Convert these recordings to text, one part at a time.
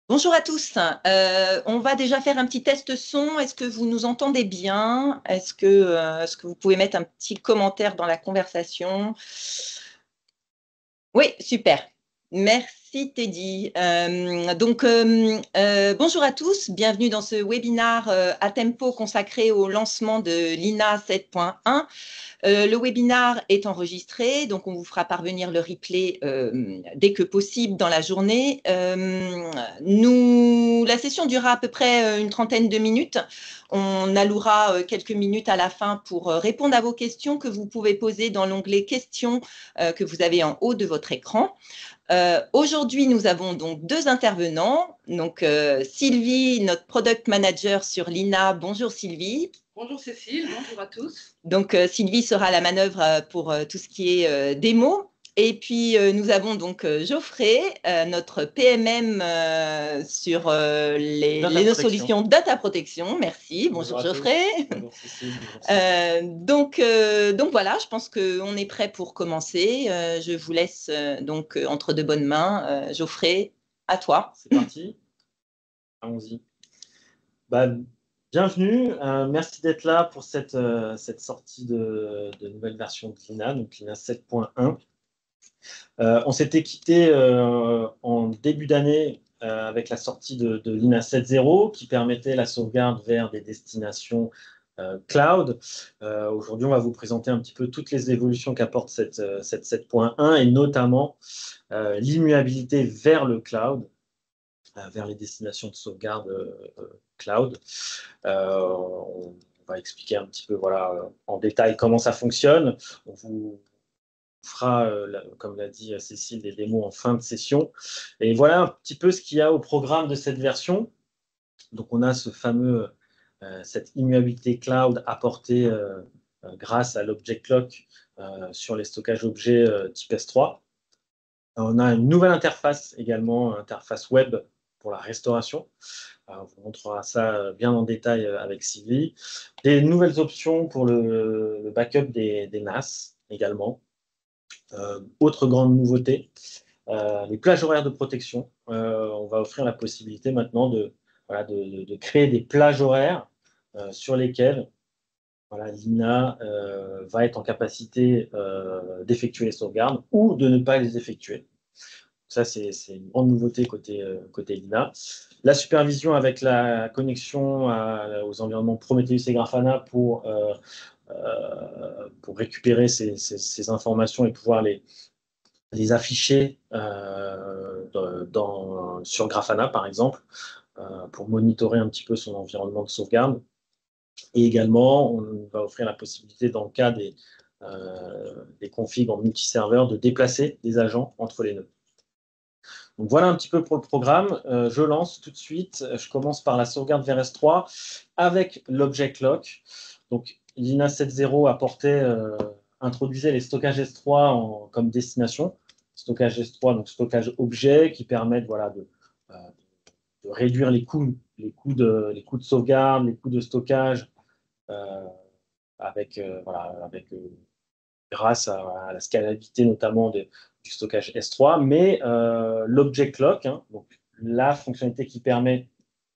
Bonjour à tous. On va déjà faire un petit test son. Est-ce que vous nous entendez bien? Est-ce que vous pouvez mettre un petit commentaire dans la conversation? Oui, super. Merci Teddy. Bonjour à tous. Bienvenue dans ce webinaire à tempo consacré au lancement de l'INA 7.1. Le webinaire est enregistré, donc on vous fera parvenir le replay dès que possible dans la journée. La session durera à peu près une trentaine de minutes. On allouera quelques minutes à la fin pour répondre à vos questions que vous pouvez poser dans l'onglet questions que vous avez en haut de votre écran. Aujourd'hui, nous avons donc deux intervenants. Donc, Sylvie, notre product manager sur l'INA. Bonjour Sylvie. Bonjour Cécile, bonjour à tous. Donc, Sylvie sera à la manœuvre pour tout ce qui est démo. Et puis, nous avons donc Geoffrey, notre PMM sur nos solutions data protection. Merci. Bonjour Geoffrey. Bonjour Cécile. Bonjour Donc voilà, je pense qu'on est prêt pour commencer. Je vous laisse donc entre de bonnes mains. Geoffrey, à toi. C'est parti. Allons-y. Bienvenue. Merci d'être là pour cette sortie de nouvelle version de l'INA, donc l'INA 7.1. On s'était quitté en début d'année avec la sortie de l'INA 7.0 qui permettait la sauvegarde vers des destinations cloud. Aujourd'hui, on va vous présenter un petit peu toutes les évolutions qu'apporte cette 7.1 et notamment l'immuabilité vers le cloud, vers les destinations de sauvegarde cloud. On va expliquer un petit peu en détail comment ça fonctionne. On vous fera, comme l'a dit Cécile, des démos en fin de session. Et voilà un petit peu ce qu'il y a au programme de cette version. Donc on a cette immuabilité cloud apportée grâce à l'Object Lock sur les stockages objets type S3. On a une nouvelle interface également, interface web pour la restauration. On vous montrera ça bien en détail avec Sylvie. Des nouvelles options pour le backup des NAS également. Autre grande nouveauté, les plages horaires de protection. On va offrir la possibilité maintenant de créer des plages horaires sur lesquelles l'INA va être en capacité d'effectuer les sauvegardes ou de ne pas les effectuer. Ça, c'est une grande nouveauté côté l'INA. La supervision avec la connexion aux environnements Prometheus et Grafana pour récupérer ces informations et pouvoir les afficher sur Grafana, par exemple, pour monitorer un petit peu son environnement de sauvegarde. Et également, on va offrir la possibilité, dans le cas des configs en multiserveur, de déplacer des agents entre les nœuds. Donc voilà un petit peu pour le programme. Je lance tout de suite. Je commence par la sauvegarde vers S3 avec l'Object Lock. Donc l'INA 7.0 introduisait les stockages S3 comme destination. Stockage S3, donc stockage objet, qui permettent de réduire les coûts de sauvegarde, les coûts de stockage, grâce à la scalabilité notamment du stockage S3, mais l'Object Lock, donc la fonctionnalité qui permet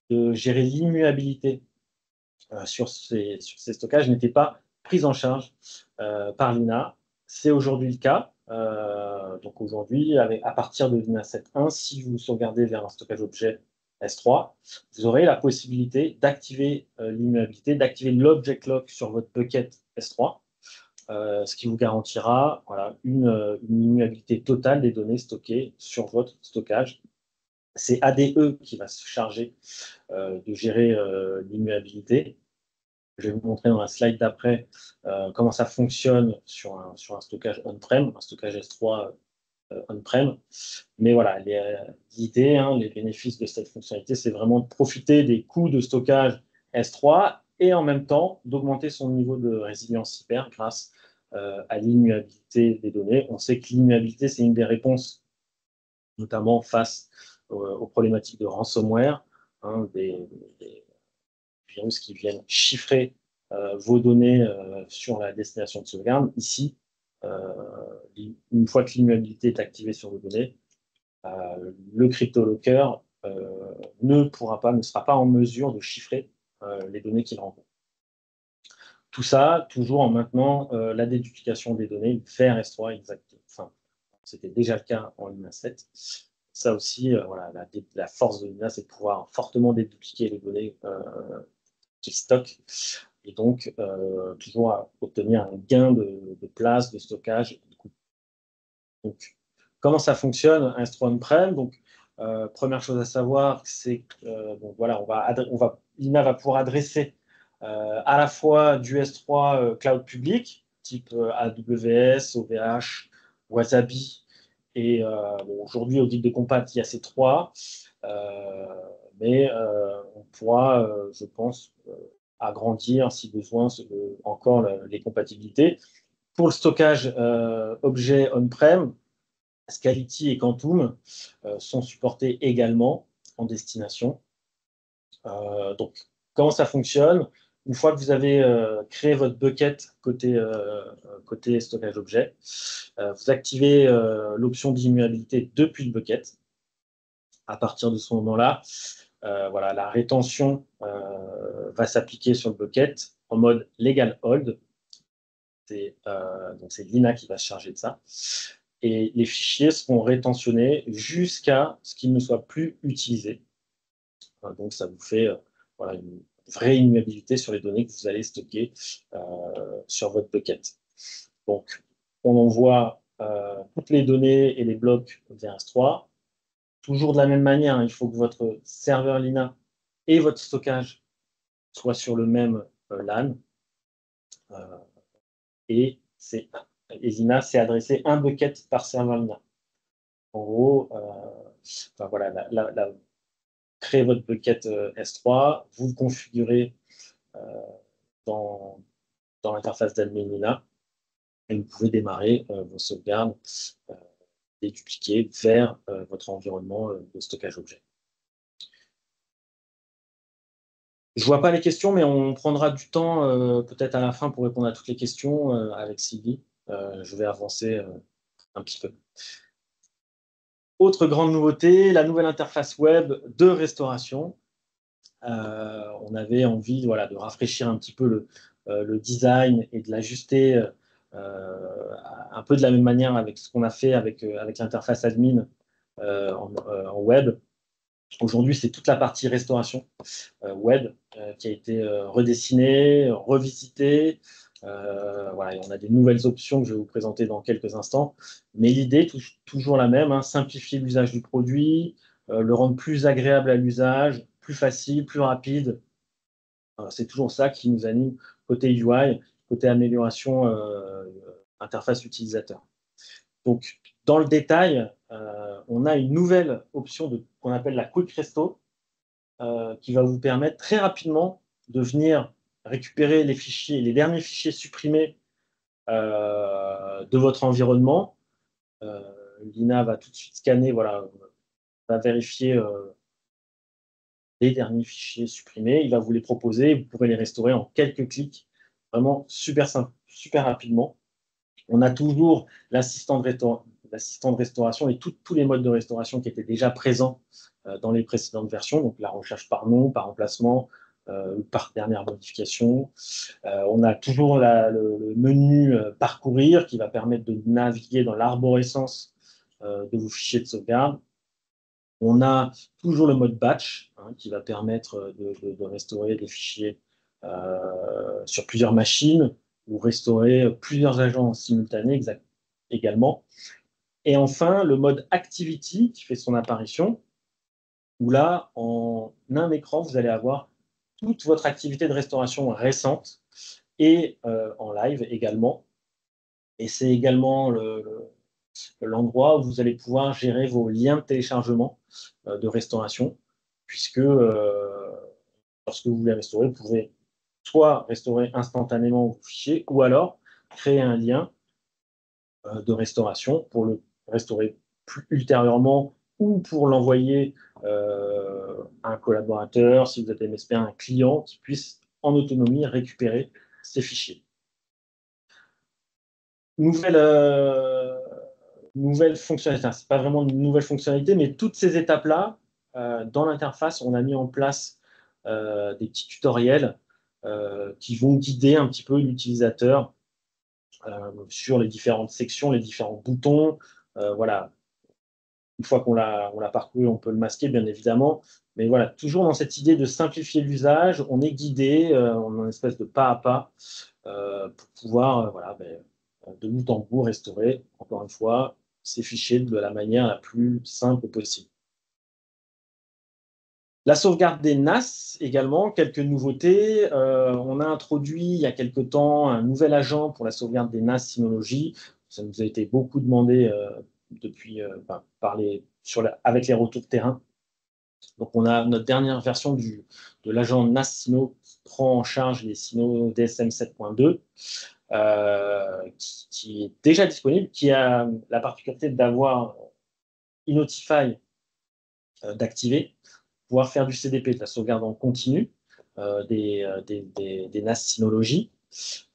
de gérer l'immuabilité sur ces stockages, n'était pas prise en charge par l'INA. C'est aujourd'hui le cas. Donc aujourd'hui, à partir de l'INA 7.1, si vous sauvegardez vers un stockage objet S3, vous aurez la possibilité d'activer l'immuabilité, d'activer l'Object Lock sur votre bucket S3, ce qui vous garantira une immuabilité totale des données stockées sur votre stockage. C'est ADE qui va se charger de gérer l'immuabilité. Je vais vous montrer dans la slide d'après comment ça fonctionne sur un stockage on-prem, un stockage S3 on-prem. Mais voilà, l'idée, les bénéfices de cette fonctionnalité, c'est vraiment de profiter des coûts de stockage S3 et en même temps d'augmenter son niveau de résilience cyber grâce à l'immuabilité des données. On sait que l'immuabilité, c'est une des réponses, notamment face aux problématiques de ransomware, des virus qui viennent chiffrer vos données sur la destination de sauvegarde. Ici, une fois que l'immuabilité est activée sur vos données, le CryptoLocker ne sera pas en mesure de chiffrer les données qu'il rencontre. Tout ça, toujours en maintenant la déduplication des données vers S3 exactement. Enfin, c'était déjà le cas en Lina 7. Ça aussi, voilà, la force de Lina, c'est de pouvoir fortement dédupliquer les données qu'il stocke et donc toujours obtenir un gain de place, de stockage. Donc, comment ça fonctionne un S3 on-prem? Donc, première chose à savoir, c'est que voilà, Lina va pouvoir adresser à la fois du S3 cloud public, type AWS, OVH, Wasabi, et aujourd'hui, au guide de compat, il y a ces trois, mais on pourra, je pense, agrandir, si besoin, encore les compatibilités. Pour le stockage objet on-prem, Scality et Quantum sont supportés également en destination. Donc, comment ça fonctionne? Une fois que vous avez créé votre bucket côté stockage objet, vous activez l'option d'immuabilité depuis le bucket. À partir de ce moment-là, voilà, la rétention va s'appliquer sur le bucket en mode legal hold. Donc c'est Lina qui va se charger de ça. Et les fichiers seront rétentionnés jusqu'à ce qu'ils ne soient plus utilisés. Donc ça vous fait voilà, une vraie immuabilité sur les données que vous allez stocker sur votre bucket. Donc on envoie toutes les données et les blocs vers S3. Toujours de la même manière, il faut que votre serveur Lina et votre stockage soient sur le même LAN. Et Lina, c'est adressé un bucket par serveur Lina. En gros, enfin, voilà, créez votre bucket S3, vous le configurez dans l'interface d'admin Lina et vous pouvez démarrer vos sauvegardes dédupliquées vers votre environnement de stockage objet. Je ne vois pas les questions, mais on prendra du temps peut-être à la fin pour répondre à toutes les questions avec Sylvie. Je vais avancer un petit peu. Autre grande nouveauté, la nouvelle interface web de restauration. On avait envie voilà, de rafraîchir un petit peu le design et de l'ajuster un peu de la même manière avec ce qu'on a fait avec l'interface admin en web. Aujourd'hui, c'est toute la partie restauration web qui a été redessinée, revisitée. Voilà, on a des nouvelles options que je vais vous présenter dans quelques instants. Mais l'idée, toujours la même, hein, simplifier l'usage du produit, le rendre plus agréable à l'usage, plus facile, plus rapide. C'est toujours ça qui nous anime côté UI, côté amélioration interface utilisateur. Donc, dans le détail, on a une nouvelle option qu'on appelle la Quick Resto, qui va vous permettre très rapidement de venir récupérer les fichiers, les derniers fichiers supprimés de votre environnement. Lina va tout de suite scanner, voilà, va vérifier les derniers fichiers supprimés, il va vous les proposer, vous pourrez les restaurer en quelques clics, vraiment super simple, super rapidement. On a toujours l'assistant de restauration et tous les modes de restauration qui étaient déjà présents dans les précédentes versions, donc la recherche par nom, par emplacement, par dernière modification. On a toujours le menu parcourir qui va permettre de naviguer dans l'arborescence de vos fichiers de sauvegarde. On a toujours le mode batch qui va permettre de restaurer des fichiers sur plusieurs machines ou restaurer plusieurs agents en simultané également. Et enfin, le mode activity qui fait son apparition, où là, en un écran, vous allez avoir toute votre activité de restauration récente et en live également. Et c'est également l'endroit où vous allez pouvoir gérer vos liens de téléchargement de restauration, puisque lorsque vous voulez restaurer, vous pouvez soit restaurer instantanément vos fichiers, ou alors créer un lien de restauration pour le restaurer plus ultérieurement ou pour l'envoyer à un collaborateur, si vous êtes MSP, un client qui puisse en autonomie récupérer ces fichiers. Nouvelle fonctionnalité, ce n'est pas vraiment une nouvelle fonctionnalité, mais toutes ces étapes-là dans l'interface, on a mis en place des petits tutoriels qui vont guider un petit peu l'utilisateur sur les différentes sections, les différents boutons. Voilà. Une fois qu'on l'a parcouru, on peut le masquer, bien évidemment. Mais voilà, toujours dans cette idée de simplifier l'usage, on est guidé, on a une espèce de pas à pas pour pouvoir, voilà, de bout en bout, restaurer, encore une fois, ces fichiers de la manière la plus simple possible. La sauvegarde des NAS également, quelques nouveautés. On a introduit il y a quelque temps un nouvel agent pour la sauvegarde des NAS Synology. Ça nous a été beaucoup demandé depuis, avec les retours terrain. Donc on a notre dernière version de l'agent NAS Syno qui prend en charge les Syno DSM 7.2, qui est déjà disponible, qui a la particularité d'avoir Inotify d'activer, pouvoir faire du CDP, de la sauvegarde en continu des NAS Synology.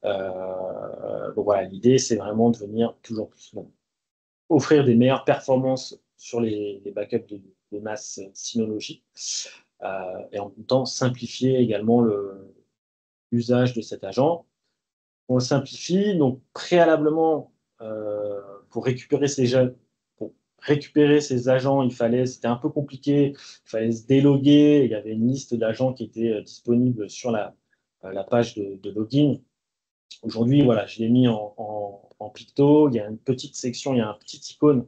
Donc voilà, l'idée, c'est vraiment de venir toujours plus offrir des meilleures performances sur les backups de NAS Synology et en même temps simplifier également l'usage de cet agent. On le simplifie, donc préalablement, pour récupérer ces agents, c'était un peu compliqué, il fallait se déloguer, il y avait une liste d'agents qui était disponible sur la page de login. Aujourd'hui, voilà, je l'ai mis en picto, il y a une petite section, il y a un petit icône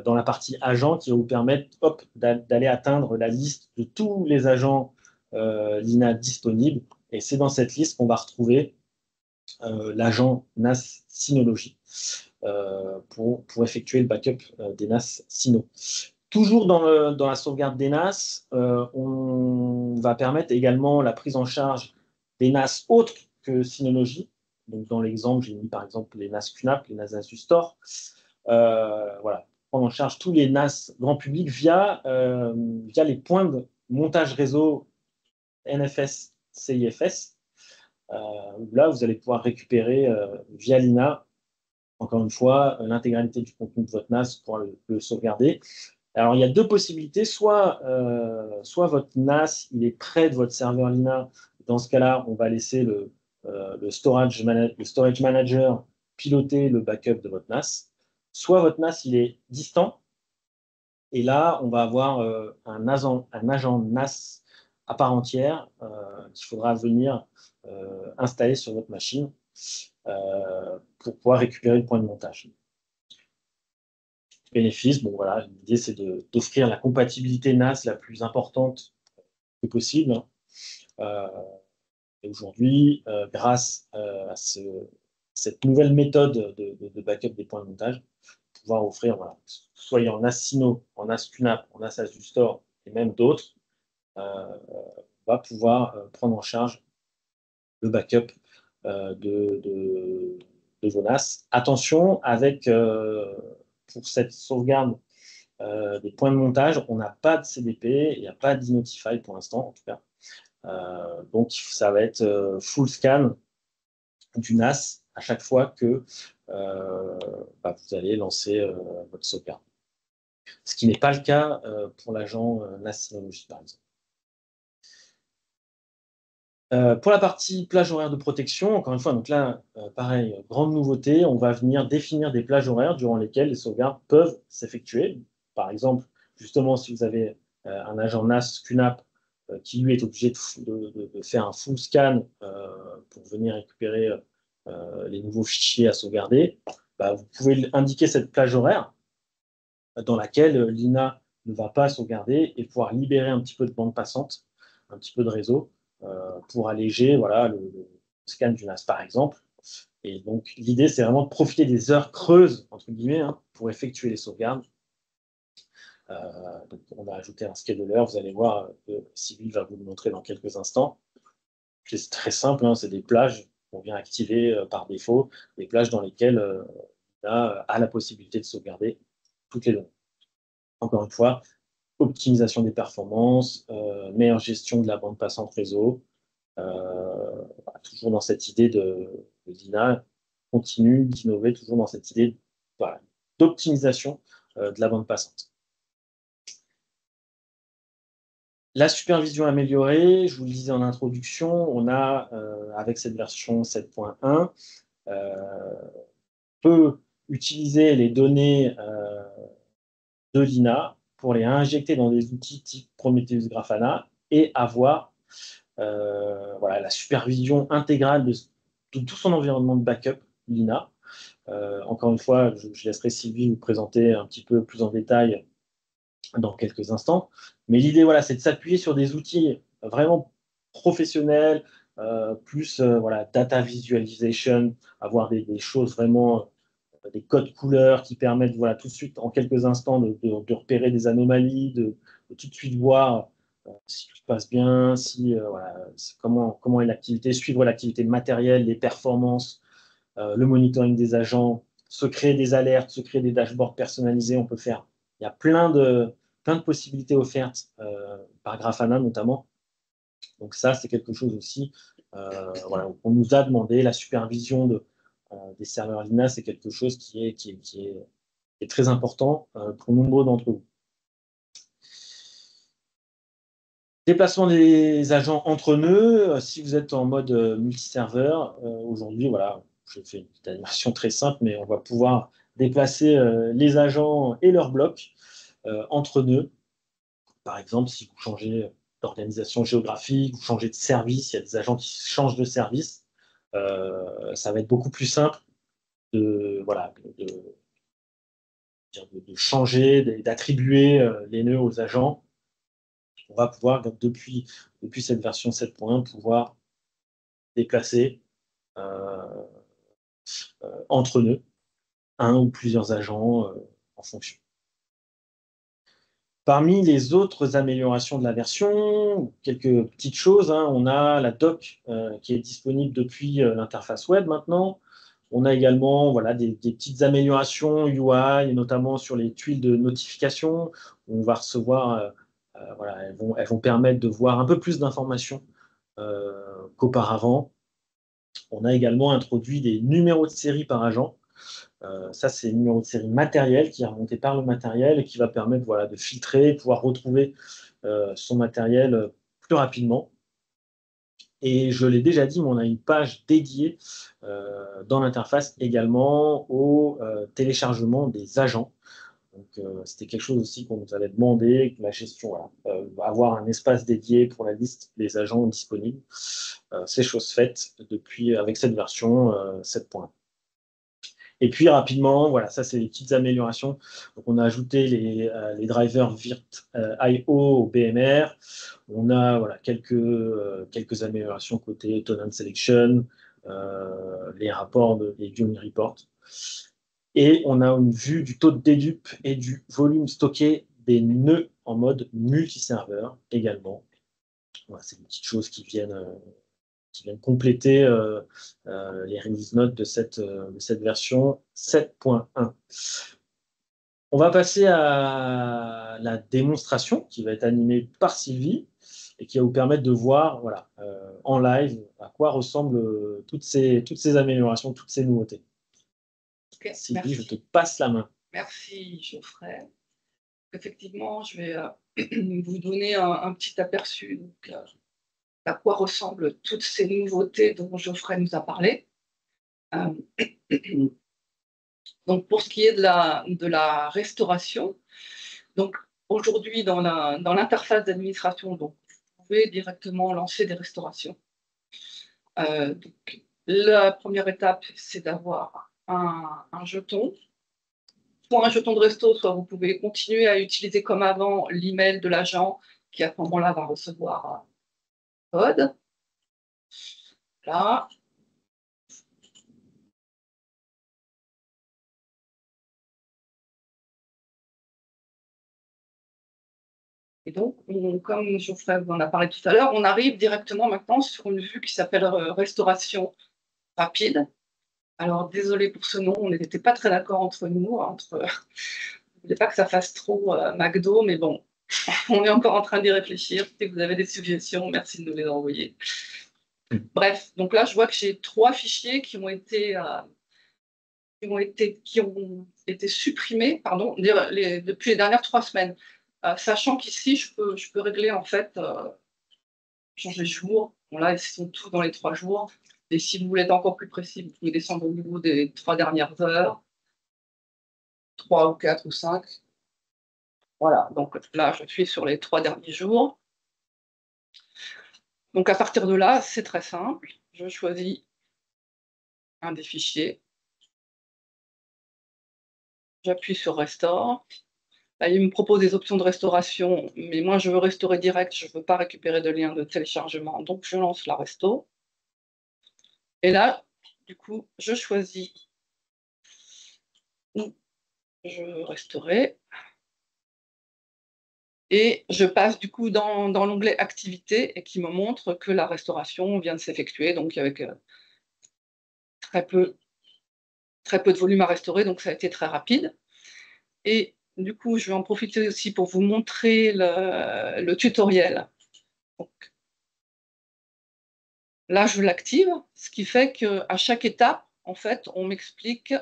dans la partie agents qui va vous permettre d'aller atteindre la liste de tous les agents Lina disponibles. Et c'est dans cette liste qu'on va retrouver l'agent NAS Synology pour effectuer le backup des NAS Syno. Toujours dans la sauvegarde des NAS, on va permettre également la prise en charge des NAS autres que Synology. Donc dans l'exemple, j'ai mis par exemple les NAS QNAP, les NAS Asustor. Voilà, prendre en charge tous les NAS grand public via les points de montage réseau NFS, CIFS. Là, vous allez pouvoir récupérer via l'INA, encore une fois, l'intégralité du contenu de votre NAS pour le sauvegarder. Alors, il y a deux possibilités. Soit votre NAS il est près de votre serveur Lina. Dans ce cas-là, on va laisser le storage manager piloter le backup de votre NAS. Soit votre NAS il est distant. Et là, on va avoir un agent NAS à part entière qu'il faudra venir installer sur votre machine pour pouvoir récupérer le point de montage. Bénéfice, bon voilà, l'idée c'est d'offrir la compatibilité NAS la plus importante que possible. Et aujourd'hui, grâce à cette nouvelle méthode de backup des points de montage, pouvoir offrir, voilà, soit en NAS Syno, en NAS QNAP, en NAS Asustor et même d'autres, va pouvoir prendre en charge le backup de vos NAS. Attention, pour cette sauvegarde des points de montage, on n'a pas de CDP, il n'y a pas d'Inotify pour l'instant, en tout cas. Donc, ça va être full scan du NAS à chaque fois que vous allez lancer votre sauvegarde. Ce qui n'est pas le cas pour l'agent NAS Synology, par exemple. Pour la partie plage horaire de protection, encore une fois, donc là, pareil, grande nouveauté, on va venir définir des plages horaires durant lesquelles les sauvegardes peuvent s'effectuer. Par exemple, justement, si vous avez un agent NAS QNAP qui lui est obligé de faire un full scan pour venir récupérer les nouveaux fichiers à sauvegarder, vous pouvez indiquer cette plage horaire dans laquelle l'INA ne va pas sauvegarder et pouvoir libérer un petit peu de bande passante, un petit peu de réseau pour alléger voilà, le scan du NAS par exemple. Et donc l'idée c'est vraiment de profiter des heures creuses entre guillemets pour effectuer les sauvegardes. Donc on a ajouté un scheduler, vous allez voir, Sylvie va vous le montrer dans quelques instants. C'est très simple, c'est des plages qu'on vient activer par défaut, des plages dans lesquelles on a la possibilité de sauvegarder toutes les données. Encore une fois, optimisation des performances, meilleure gestion de la bande passante réseau, toujours dans cette idée de Dina, continue d'innover, toujours dans cette idée d'optimisation de la bande passante. La supervision améliorée, je vous le disais en introduction, on a, avec cette version 7.1, peut utiliser les données de l'INA pour les injecter dans des outils type Prometheus Grafana et avoir voilà, la supervision intégrale de tout son environnement de backup, l'INA. Encore une fois, je laisserai Sylvie vous présenter un petit peu plus en détail dans quelques instants. Mais l'idée, voilà, c'est de s'appuyer sur des outils vraiment professionnels, plus voilà, data visualization, avoir des choses vraiment, des codes couleurs qui permettent voilà, tout de suite, en quelques instants, de repérer des anomalies, de tout de suite voir si tout se passe bien, si, voilà, comment est l'activité, suivre l'activité matérielle, les performances, le monitoring des agents, se créer des alertes, se créer des dashboards personnalisés. On peut faire, il y a plein de possibilités offertes par Grafana notamment. Donc ça, c'est quelque chose aussi, voilà, on nous a demandé la supervision des serveurs Lina, c'est quelque chose qui est très important pour nombreux d'entre vous. Déplacement des agents entre nœuds, si vous êtes en mode multiserveur, aujourd'hui, voilà, je fais une petite animation très simple, mais on va pouvoir déplacer les agents et leurs blocs entre nœuds. Par exemple, si vous changez d'organisation géographique, vous changez de service, il y a des agents qui changent de service, ça va être beaucoup plus simple voilà, de changer, d'attribuer les nœuds aux agents. On va pouvoir, depuis cette version 7.1, pouvoir déplacer entre nœuds un ou plusieurs agents en fonction. Parmi les autres améliorations de la version, quelques petites choses, hein, on a la doc qui est disponible depuis l'interface web maintenant. On a également voilà, des petites améliorations UI, et notamment sur les tuiles de notification. On va recevoir, voilà, elles vont permettre de voir un peu plus d'informations qu'auparavant. On a également introduit des numéros de série par agent. Ça, c'est le numéro de série matériel qui est remonté par le matériel et qui va permettre voilà, de filtrer, pouvoir retrouver son matériel plus rapidement. Et je l'ai déjà dit, mais on a une page dédiée dans l'interface également au téléchargement des agents. Donc, c'était quelque chose aussi qu'on nous avait demandé, la gestion, voilà, avoir un espace dédié pour la liste des agents disponibles. C'est chose faite avec cette version 7.1. Et puis rapidement, voilà, ça c'est les petites améliorations. Donc on a ajouté les drivers Virt.io au BMR. On a voilà, quelques améliorations côté tenant selection, les rapports les viewing reports. Et on a une vue du taux de dédupe et du volume stocké des nœuds en mode multiserveur également. Voilà, c'est des petites choses qui viennent compléter les release notes de cette version 7.1. On va passer à la démonstration qui va être animée par Sylvie et qui va vous permettre de voir voilà, en live à quoi ressemblent toutes ces améliorations, toutes ces nouveautés. Okay, Sylvie, merci. je te passe la main. Merci Geoffrey. Effectivement, je vais vous donner un petit aperçu donc, à quoi ressemblent toutes ces nouveautés dont Geoffrey nous a parlé. Donc, pour ce qui est de la restauration, donc aujourd'hui dans l'interface d'administration, donc vous pouvez directement lancer des restaurations. Donc, la première étape, c'est d'avoir un jeton. Soit un jeton de resto, soit vous pouvez continuer à utiliser comme avant l'email de l'agent qui à ce moment-là va recevoir un code. Là. Et donc, comme Geoffrey vous en a parlé tout à l'heure, on arrive directement maintenant sur une vue qui s'appelle restauration rapide. Alors, désolé pour ce nom, on n'était pas très d'accord entre nous. Je ne voulais pas que ça fasse trop McDo, mais bon, on est encore en train d'y réfléchir. Si vous avez des suggestions, merci de nous les envoyer. Bref, donc là, je vois que j'ai 3 fichiers qui ont été supprimés depuis les dernières 3 semaines. sachant qu'ici, je peux régler en fait, changer de jour. Bon, là, ils sont tous dans les 3 jours. Et si vous voulez être encore plus précis, vous pouvez descendre au niveau des 3 dernières heures, 3 ou 4 ou 5. Voilà, donc là, je suis sur les 3 derniers jours. Donc à partir de là, c'est très simple. Je choisis un des fichiers. J'appuie sur Restore. Là, il me propose des options de restauration, mais moi, je veux restaurer direct. Je ne veux pas récupérer de lien de téléchargement. Donc, je lance la resto. Et là, du coup, je choisis où je veux restaurer. Et je passe du coup dans l'onglet Activité et qui me montre que la restauration vient de s'effectuer, donc avec très peu de volume à restaurer, donc ça a été très rapide. Et du coup, je vais en profiter aussi pour vous montrer le tutoriel. Donc, là, je l'active, ce qui fait qu'à chaque étape, en fait, on m'explique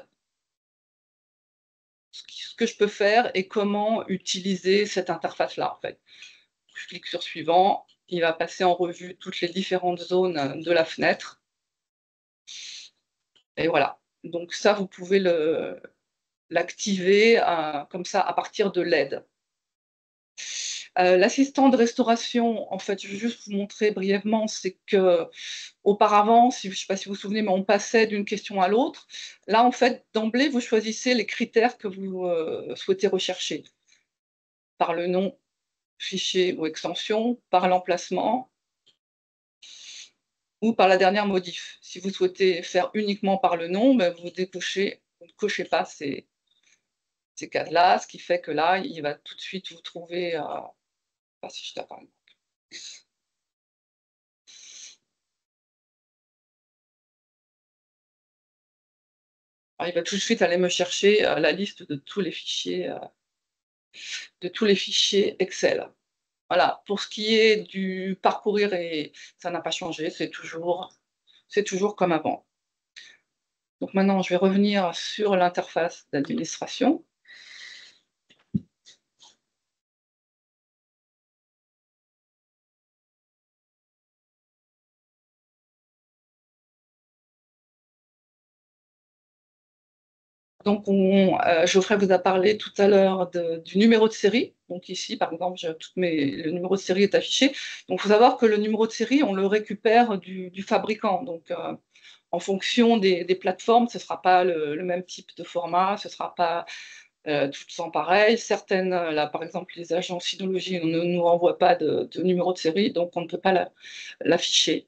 ce que je peux faire et comment utiliser cette interface-là, en fait. Je clique sur Suivant, il va passer en revue toutes les différentes zones de la fenêtre. Et voilà. Donc ça, vous pouvez l'activer comme ça à partir de l'aide. L'assistant de restauration, en fait, je vais juste vous montrer brièvement, c'est que auparavant, je ne sais pas si vous vous souvenez, mais on passait d'une question à l'autre. Là, en fait, d'emblée, vous choisissez les critères que vous souhaitez rechercher. Par le nom, fichier ou extension, par l'emplacement, ou par la dernière modif. Si vous souhaitez faire uniquement par le nom, ben vous ne cochez pas ces cases-là, ce qui fait que là, il va tout de suite vous trouver, si je tape par exemple. Alors, il va tout de suite aller me chercher la liste de tous les fichiers Excel. Voilà, pour ce qui est du parcourir, ça n'a pas changé, c'est toujours comme avant. Donc maintenant, je vais revenir sur l'interface d'administration. Donc, Geoffrey vous a parlé tout à l'heure du numéro de série. Donc ici, par exemple, le numéro de série est affiché. Donc, il faut savoir que le numéro de série, on le récupère du fabricant. Donc, en fonction des plateformes, ce ne sera pas le même type de format, ce ne sera pas tout le temps pareil. Certaines, là, par exemple, les agences Synology ne nous renvoient pas de numéro de série, donc on ne peut pas l'afficher.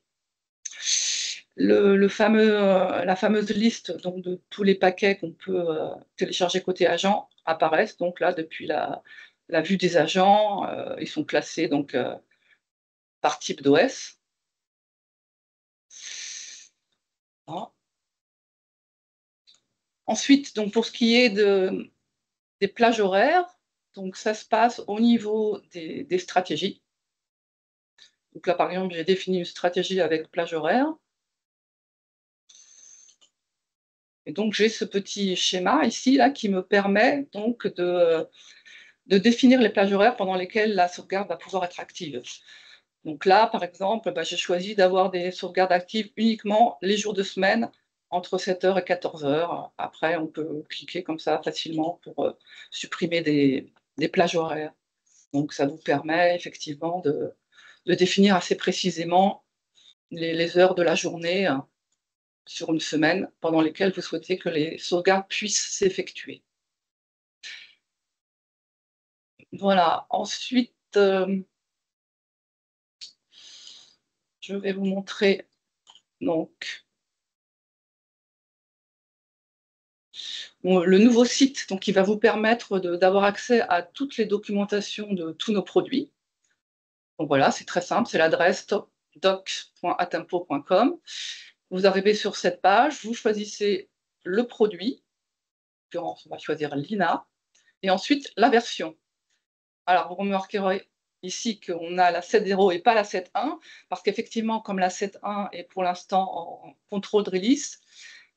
La fameuse liste donc, de tous les paquets qu'on peut télécharger côté agent apparaissent donc là depuis la vue des agents. Ils sont classés donc par type d'OS. Voilà. Ensuite, donc, pour ce qui est des plages horaires, donc ça se passe au niveau des stratégies. Donc là, par exemple, j'ai défini une stratégie avec plage horaire. Et donc, j'ai ce petit schéma ici là, qui me permet donc de définir les plages horaires pendant lesquelles la sauvegarde va pouvoir être active. Donc là, par exemple, j'ai choisi d'avoir des sauvegardes actives uniquement les jours de semaine entre 7h et 14h. Après, on peut cliquer comme ça facilement pour supprimer des plages horaires. Donc ça vous permet effectivement de définir assez précisément les heures de la journée sur une semaine pendant lesquelles vous souhaitez que les sauvegardes puissent s'effectuer. Voilà, ensuite, je vais vous montrer donc le nouveau site donc, qui va vous permettre d'avoir accès à toutes les documentations de tous nos produits. Donc voilà, c'est très simple, c'est l'adresse doc.atempo.com. Vous arrivez sur cette page, vous choisissez le produit, en l'occurrence, on va choisir l'INA, et ensuite la version. Alors, vous remarquerez ici qu'on a la 7.0 et pas la 7.1, parce qu'effectivement, comme la 7.1 est pour l'instant en contrôle de release,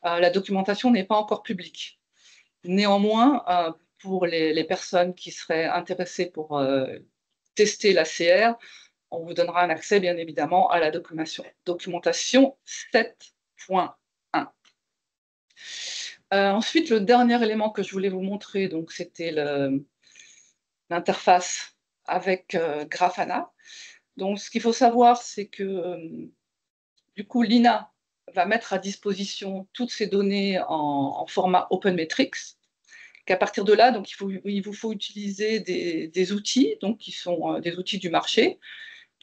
la documentation n'est pas encore publique. Néanmoins, pour les personnes qui seraient intéressées pour tester la CR, on vous donnera un accès, bien évidemment, à la documentation 7.1. Ensuite, le dernier élément que je voulais vous montrer, donc, c'était l'interface avec Grafana. Donc, ce qu'il faut savoir, c'est que du coup, l'INA va mettre à disposition toutes ces données en format OpenMetrics. Qu'à partir de là, donc, il vous faut utiliser des outils, donc, qui sont des outils du marché,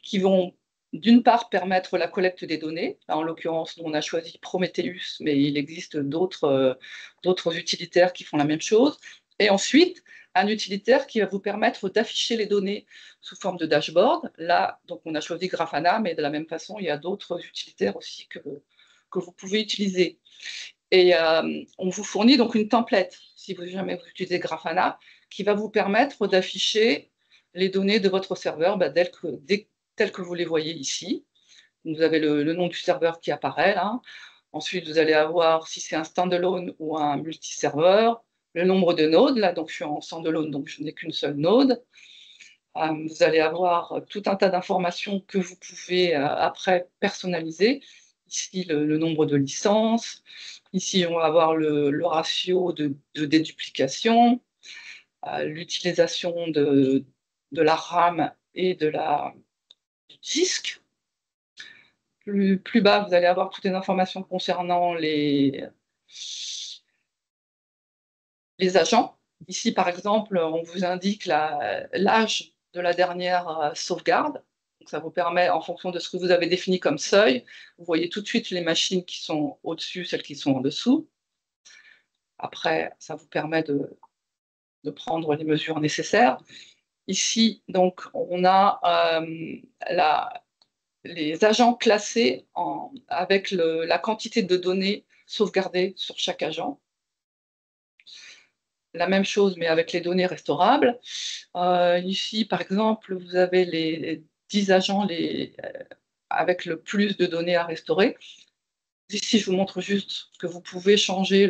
qui vont d'une part permettre la collecte des données. En l'occurrence, nous, on a choisi Prometheus, mais il existe d'autres utilitaires qui font la même chose. Et ensuite, un utilitaire qui va vous permettre d'afficher les données sous forme de dashboard. Là, donc, on a choisi Grafana, mais de la même façon, il y a d'autres utilitaires aussi que vous pouvez utiliser. Et on vous fournit donc une template, si vous jamais vous utilisez Grafana, qui va vous permettre d'afficher les données de votre serveur telles que vous les voyez ici. Vous avez le nom du serveur qui apparaît là. Ensuite, vous allez avoir si c'est un standalone ou un multiserveur, le nombre de nodes. Là, donc je suis en standalone, donc je n'ai qu'une seule node. Vous allez avoir tout un tas d'informations que vous pouvez après personnaliser. Ici, le nombre de licences. Ici, on va avoir le ratio de déduplication, l'utilisation de la RAM et du disque. Plus bas, vous allez avoir toutes les informations concernant les agents. Ici, par exemple, on vous indique l'âge de la dernière sauvegarde. Donc, ça vous permet, en fonction de ce que vous avez défini comme seuil, vous voyez tout de suite les machines qui sont au-dessus, celles qui sont en dessous. Après, ça vous permet de prendre les mesures nécessaires. Ici, donc, on a les agents classés avec la quantité de données sauvegardées sur chaque agent. La même chose, mais avec les données restaurables. Ici, par exemple, vous avez les 10 agents avec le plus de données à restaurer. Ici, je vous montre juste que vous pouvez changer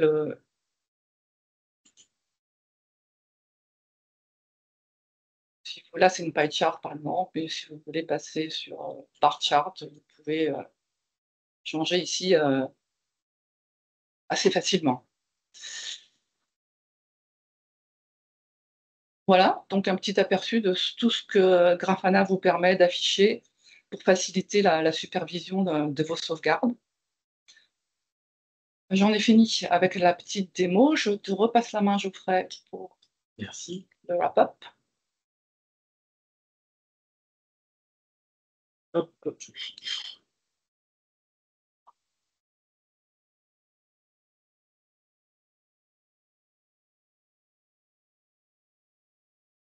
Là, c'est une pie chart, par exemple, mais si vous voulez passer sur bar chart, vous pouvez changer ici assez facilement. Voilà, donc un petit aperçu de tout ce que Grafana vous permet d'afficher pour faciliter la supervision de vos sauvegardes. J'en ai fini avec la petite démo. Je te repasse la main, Geoffrey, pour Merci. le wrap-up. Hop, hop.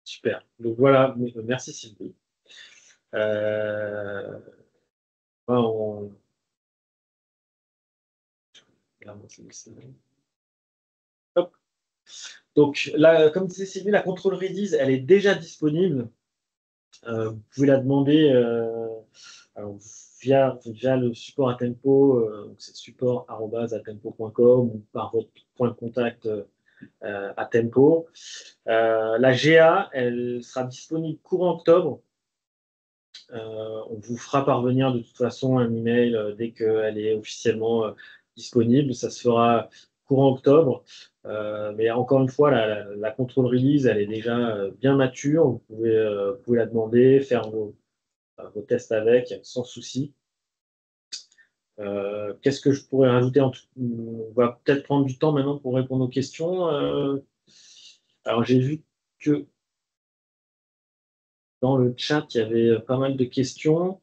Super. Donc voilà, merci Sylvie. On... Hop. Donc là, comme disait Sylvie, la contrôle Redis, elle est déjà disponible. Vous pouvez la demander alors, via le support Atempo, c'est support@atempo.com ou par votre point de contact Atempo. La GA, elle sera disponible courant octobre. On vous fera parvenir de toute façon un email dès qu'elle est officiellement disponible. Ça se fera courant octobre. Mais encore une fois, la control release, elle est déjà bien mature. Vous pouvez la demander, faire vos tests avec sans souci. Qu'est-ce que je pourrais rajouter On va peut-être prendre du temps maintenant pour répondre aux questions. Alors, j'ai vu que dans le chat, il y avait pas mal de questions.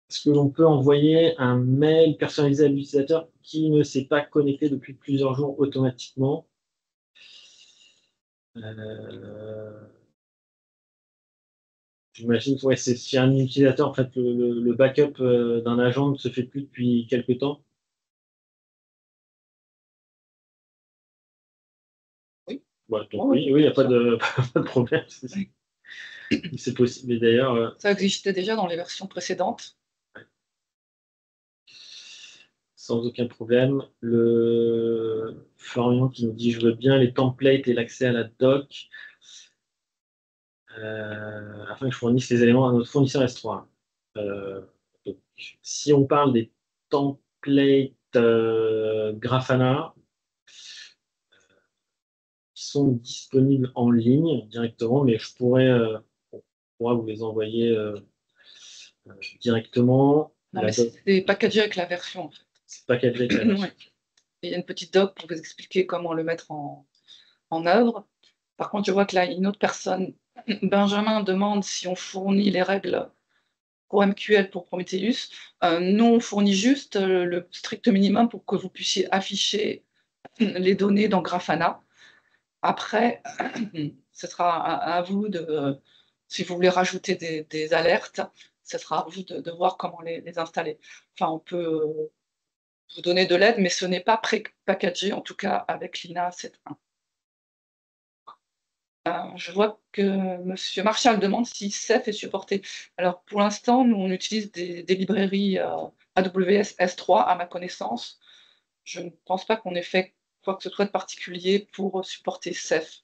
Est-ce que l'on peut envoyer un mail personnalisé à l'utilisateur qui ne s'est pas connecté depuis plusieurs jours automatiquement? J'imagine que c'est si un utilisateur, en fait, le backup d'un agent ne se fait plus depuis quelques temps. Oui. Ouais, donc oui, il n'y a pas de problème. C'est possible. Et d'ailleurs, ça existait déjà dans les versions précédentes. sans aucun problème. Le Florian qui nous dit je veux bien les templates et l'accès à la doc afin que je fournisse les éléments à notre fournisseur S3. Donc, si on parle des templates Grafana qui sont disponibles en ligne directement, mais je pourrais vous les envoyer directement. Non, mais c'est packagé avec la version, en fait. C'est packagé avec la version. Ouais. Il y a une petite doc pour vous expliquer comment le mettre en œuvre. Par contre, je vois que là, une autre personne, Benjamin, demande si on fournit les règles pour MQL pour Prometheus. Nous, on fournit juste le strict minimum pour que vous puissiez afficher les données dans Grafana. Après, ce sera à vous de, si vous voulez rajouter des alertes, ce sera à vous de voir comment les installer. Enfin, on peut vous donner de l'aide, mais ce n'est pas pré-packagé, en tout cas avec l'INA 7.1. Je vois que M. Marshall demande si Ceph est supporté. Alors, pour l'instant, nous, on utilise des librairies AWS S3, à ma connaissance. Je ne pense pas qu'on ait fait quoi que ce soit de particulier pour supporter Ceph,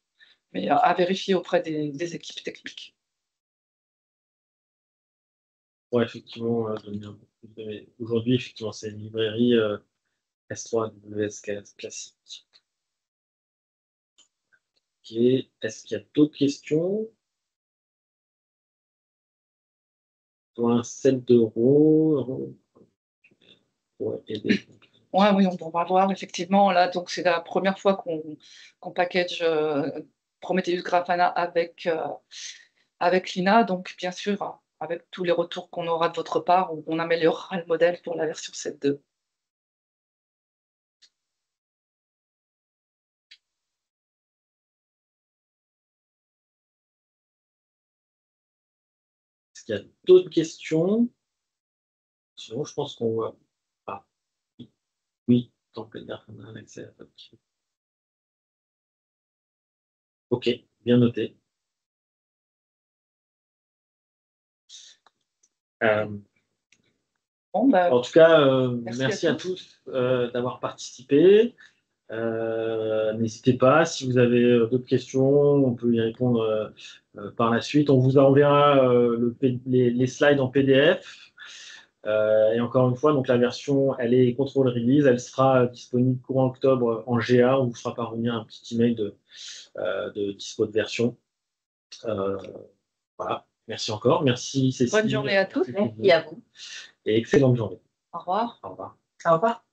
mais à vérifier auprès des équipes techniques. Ouais, effectivement, aujourd'hui, effectivement, c'est une librairie S3 AWS classique. Ok. Est-ce qu'il y a d'autres questions? Pour un 7 d'euros pour aider. Ouais, oui, on va voir effectivement là. Donc c'est la première fois qu'on package Prometheus Grafana avec l'INA. Donc bien sûr, avec tous les retours qu'on aura de votre part, on améliorera le modèle pour la version 7.2. Est-ce qu'il y a d'autres questions? Sinon, je pense qu'on va. Ah, oui, tant que on a un accès à la doc. Ok, bien noté. Bon, bah, en tout cas, merci à tous d'avoir participé. N'hésitez pas, si vous avez d'autres questions, on peut y répondre par la suite. On vous enverra les slides en PDF. Et encore une fois, donc la version, elle est contrôle release, elle sera disponible courant octobre en GA. On vous fera parvenir un petit email de dispo de version. Voilà. Merci encore. Merci Cécile. bonne journée à tous. Merci à vous. Et excellente journée. Au revoir. Au revoir. Au revoir.